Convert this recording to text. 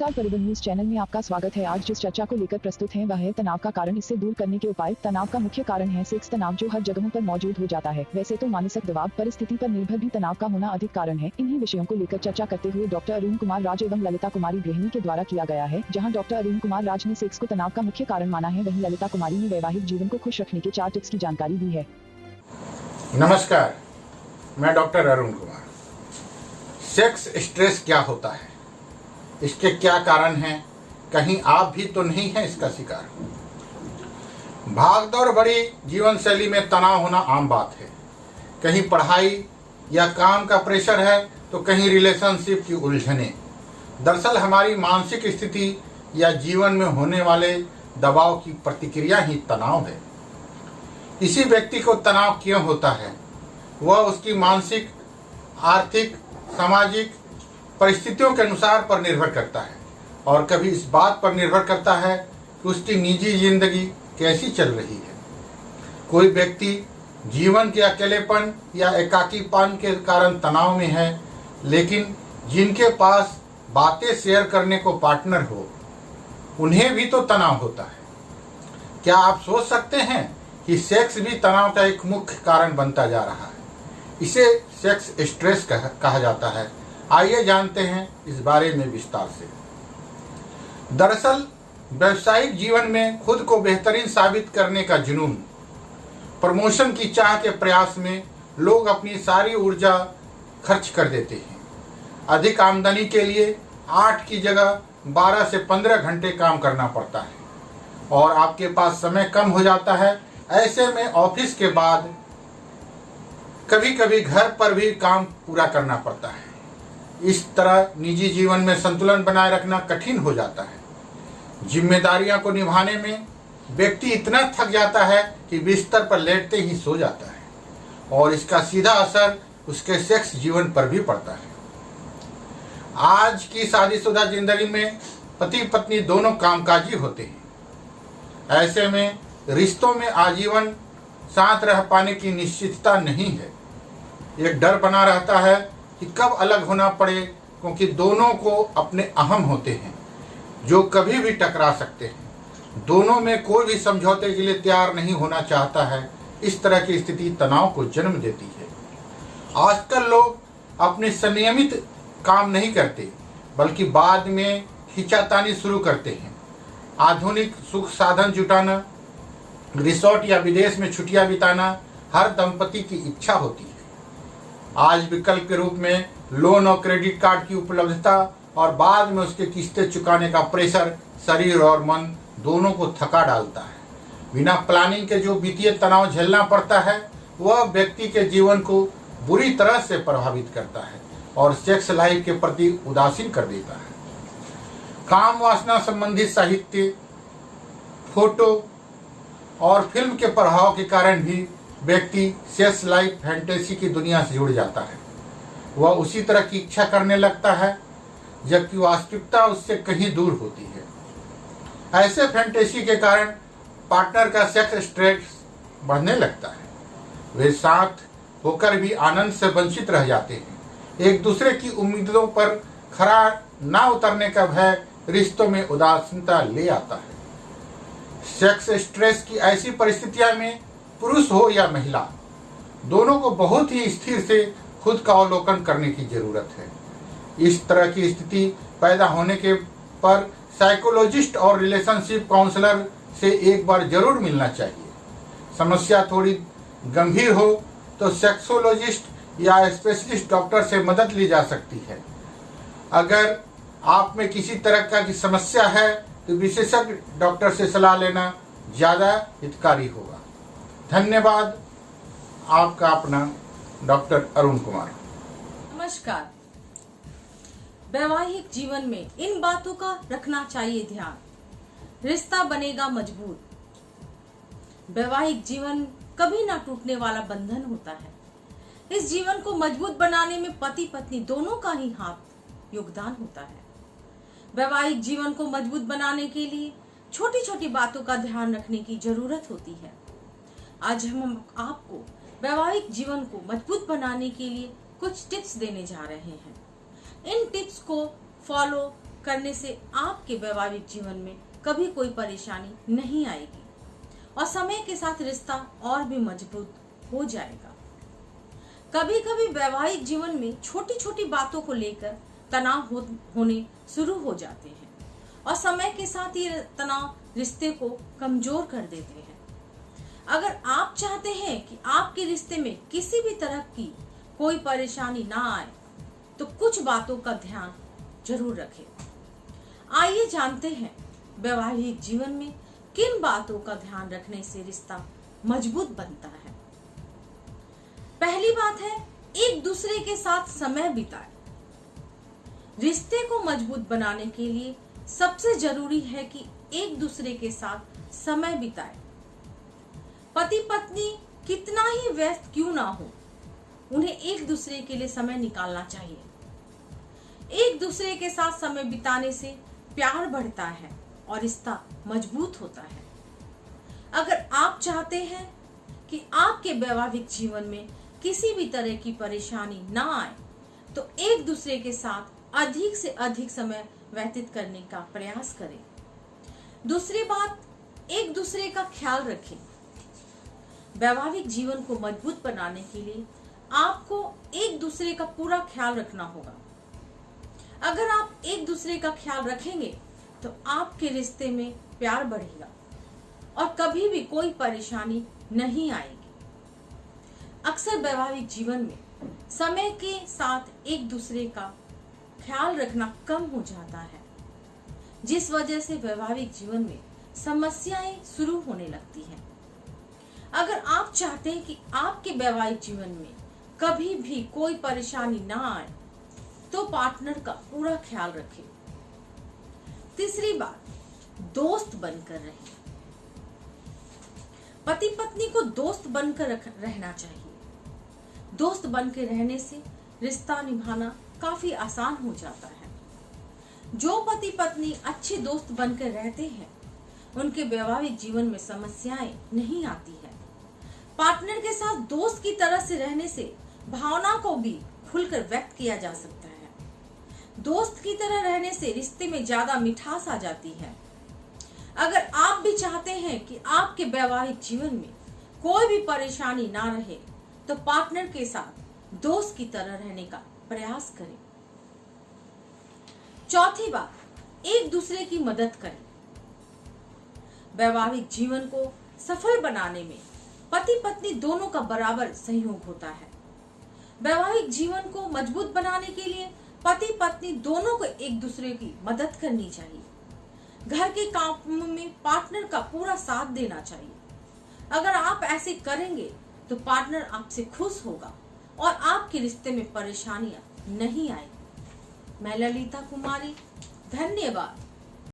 नमस्कार, परिबल news channel में आपका स्वागत है। आज जिस चर्चा को लेकर प्रस्तुत हैं वह है तनाव का कारण, इससे दूर करने के उपाय। तनाव का मुख्य कारण है सेक्स तनाव, जो हर जगहों पर मौजूद हो जाता है। वैसे तो मानसिक दबाव, परिस्थिति पर निर्भर भी तनाव का होना अधिक कारण है। इन्हीं विषयों को लेकर चर्चा करते हुए डॉक्टर अरुण कुमार राज एवं ललिता कुमारी गृहिणी के द्वारा किया गया है। जहाँ डॉक्टर अरुण कुमार राज ने सेक्स को तनाव का मुख्य कारण माना है, वहीं ललिता कुमारी ने वैवाहिक जीवन को खुश रखने के 4 टिप्स की जानकारी दी है। नमस्कार, मैं doctor Arun Kumar. Sex stress क्या होता है, इसके क्या कारण हैं? कहीं आप भी तो नहीं हैं इसका शिकार? भागदौड़ भरी जीवन शैली में तनाव होना आम बात है। कहीं पढ़ाई या काम का प्रेशर है तो कहीं रिलेशनशिप की उलझनें। दरअसल हमारी मानसिक स्थिति या जीवन में होने वाले दबाव की प्रतिक्रिया ही तनाव है। किसी व्यक्ति को तनाव क्यों होता है, वह उसकी मानसिक, आर्थिक, सामाजिक परिस्थितियों के अनुसार पर निर्भर करता है और कभी इस बात पर निर्भर करता है कि उसकी निजी जिंदगी कैसी चल रही है। कोई व्यक्ति जीवन के अकेलेपन या एकाकीपन के कारण तनाव में है, लेकिन जिनके पास बातें शेयर करने को पार्टनर हो, उन्हें भी तो तनाव होता है। क्या आप सोच सकते हैं कि सेक्स भी तनाव का एक मुख्य कारण बनता जा रहा है? इसे सेक्स स्ट्रेस कहा जाता है। आइए जानते हैं इस बारे में विस्तार से। दरअसल व्यावसायिक जीवन में खुद को बेहतरीन साबित करने का जुनून, प्रमोशन की चाह के प्रयास में लोग अपनी सारी ऊर्जा खर्च कर देते हैं। अधिक आमदनी के लिए 8 की जगह 12 से 15 घंटे काम करना पड़ता है और आपके पास समय कम हो जाता है। ऐसे में ऑफिस के बाद कभी कभी घर पर भी काम पूरा करना पड़ता है। इस तरह निजी जीवन में संतुलन बनाए रखना कठिन हो जाता है। जिम्मेदारियों को निभाने में व्यक्ति इतना थक जाता है कि बिस्तर पर लेटते ही सो जाता है और इसका सीधा असर उसके सेक्स जीवन पर भी पड़ता है। आज की शादीशुदा जिंदगी में पति पत्नी दोनों कामकाजी होते हैं। ऐसे में रिश्तों में आजीवन साथ रह पाने की निश्चितता नहीं है। एक डर बना रहता है कि कब अलग होना पड़े, क्योंकि दोनों को अपने अहम होते हैं जो कभी भी टकरा सकते हैं। दोनों में कोई भी समझौते के लिए तैयार नहीं होना चाहता है। इस तरह की स्थिति तनाव को जन्म देती है। आजकल लोग अपने संयमित काम नहीं करते, बल्कि बाद में खींचातानी शुरू करते हैं। आधुनिक सुख साधन जुटाना, रिसोर्ट या विदेश में छुट्टियां बिताना हर दंपति की इच्छा होती है। आज विकल्प के रूप में लोन और क्रेडिट कार्ड की उपलब्धता और बाद में उसके किस्तें चुकाने का प्रेशर शरीर और मन दोनों को थका डालता है। बिना प्लानिंग के जो वित्तीय तनाव झेलना पड़ता है, वह व्यक्ति के जीवन को बुरी तरह से प्रभावित करता है और सेक्स लाइफ के प्रति उदासीन कर देता है। काम वासना संबंधी साहित्य, फोटो और फिल्म के प्रभाव के कारण भी व्यक्ति सेक्स लाइफ फैंटेसी की दुनिया से जुड़ जाता है। वह उसी तरह की इच्छा करने लगता है, जबकि वास्तविकता उससे कहीं दूर होती है। ऐसे फैंटेसी के कारण पार्टनर का सेक्स स्ट्रेस बढ़ने लगता है। वे साथ होकर भी आनंद से वंचित रह जाते हैं। एक दूसरे की उम्मीदों पर खरा ना उतरने का भय रिश्तों में उदासीनता ले आता है। सेक्स स्ट्रेस की ऐसी परिस्थितियों में पुरुष हो या महिला, दोनों को बहुत ही स्थिर से खुद का अवलोकन करने की जरूरत है। इस तरह की स्थिति पैदा होने के पर साइकोलॉजिस्ट और रिलेशनशिप काउंसलर से एक बार जरूर मिलना चाहिए। समस्या थोड़ी गंभीर हो तो सेक्सोलॉजिस्ट या स्पेशलिस्ट डॉक्टर से मदद ली जा सकती है। अगर आप में किसी तरह का की समस्या है तो विशेषज्ञ डॉक्टर से सलाह लेना ज़्यादा हितकारी होगा। धन्यवाद। आपका अपना डॉक्टर अरुण कुमार। नमस्कार। वैवाहिक जीवन में इन बातों का रखना चाहिए ध्यान, रिश्ता बनेगा मजबूत। वैवाहिक जीवन कभी ना टूटने वाला बंधन होता है। इस जीवन को मजबूत बनाने में पति पत्नी दोनों का ही हाथ योगदान होता है। वैवाहिक जीवन को मजबूत बनाने के लिए छोटी छोटी बातों का ध्यान रखने की जरूरत होती है। आज हम आपको वैवाहिक जीवन को मजबूत बनाने के लिए कुछ टिप्स देने जा रहे हैं। इन टिप्स को फॉलो करने से आपके वैवाहिक जीवन में कभी कोई परेशानी नहीं आएगी और समय के साथ रिश्ता और भी मजबूत हो जाएगा। कभी कभी वैवाहिक जीवन में छोटी छोटी बातों को लेकर तनाव होने शुरू हो जाते हैं और समय के साथ ये तनाव रिश्ते को कमजोर कर देते हैं। अगर आप चाहते हैं कि आपके रिश्ते में किसी भी तरह की कोई परेशानी ना आए तो कुछ बातों का ध्यान जरूर रखें। आइए जानते हैं वैवाहिक जीवन में किन बातों का ध्यान रखने से रिश्ता मजबूत बनता है। पहली बात है, एक दूसरे के साथ समय बिताएं। रिश्ते को मजबूत बनाने के लिए सबसे जरूरी है कि एक दूसरे के साथ समय बिताएं। पति पत्नी कितना ही व्यस्त क्यों ना हो, उन्हें एक दूसरे के लिए समय निकालना चाहिए। एक दूसरे के साथ समय बिताने से प्यार बढ़ता है और रिश्ता मजबूत होता है। अगर आप चाहते हैं कि आपके वैवाहिक जीवन में किसी भी तरह की परेशानी ना आए तो एक दूसरे के साथ अधिक से अधिक समय व्यतीत करने का प्रयास करें। दूसरी बात, एक दूसरे का ख्याल रखें। वैवाहिक जीवन को मजबूत बनाने के लिए आपको एक दूसरे का पूरा ख्याल रखना होगा। अगर आप एक दूसरे का ख्याल रखेंगे तो आपके रिश्ते में प्यार बढ़ेगा और कभी भी कोई परेशानी नहीं आएगी। अक्सर वैवाहिक जीवन में समय के साथ एक दूसरे का ख्याल रखना कम हो जाता है, जिस वजह से वैवाहिक जीवन में समस्याएं शुरू होने लगती हैं। अगर आप चाहते हैं कि आपके वैवाहिक जीवन में कभी भी कोई परेशानी ना आए तो पार्टनर का पूरा ख्याल रखें। तीसरी बात, दोस्त बनकर रहें। पति पत्नी को दोस्त बनकर रहना चाहिए। दोस्त बनकर रहने से रिश्ता निभाना काफी आसान हो जाता है। जो पति पत्नी अच्छे दोस्त बनकर रहते हैं उनके वैवाहिक जीवन में समस्याएं नहीं आती है। पार्टनर के साथ दोस्त की तरह से रहने से भावना को भी खुलकर व्यक्त किया जा सकता है। दोस्त की तरह रहने से रिश्ते में ज्यादा मिठास आ जाती है। अगर आप भी चाहते हैं कि आपके वैवाहिक जीवन में कोई भी परेशानी ना रहे तो पार्टनर के साथ दोस्त की तरह रहने का प्रयास करें। चौथी बात, एक दूसरे की मदद करें। वैवाहिक जीवन को सफल बनाने में पति पत्नी दोनों का बराबर सहयोग होता है। वैवाहिक जीवन को मजबूत बनाने के लिए पति पत्नी दोनों को एक दूसरे की मदद करनी चाहिए। घर के काम में पार्टनर का पूरा साथ देना चाहिए। अगर आप ऐसे करेंगे तो पार्टनर आपसे खुश होगा और आपके रिश्ते में परेशानियां नहीं आएगी। मैं ललिता कुमारी, धन्यवाद।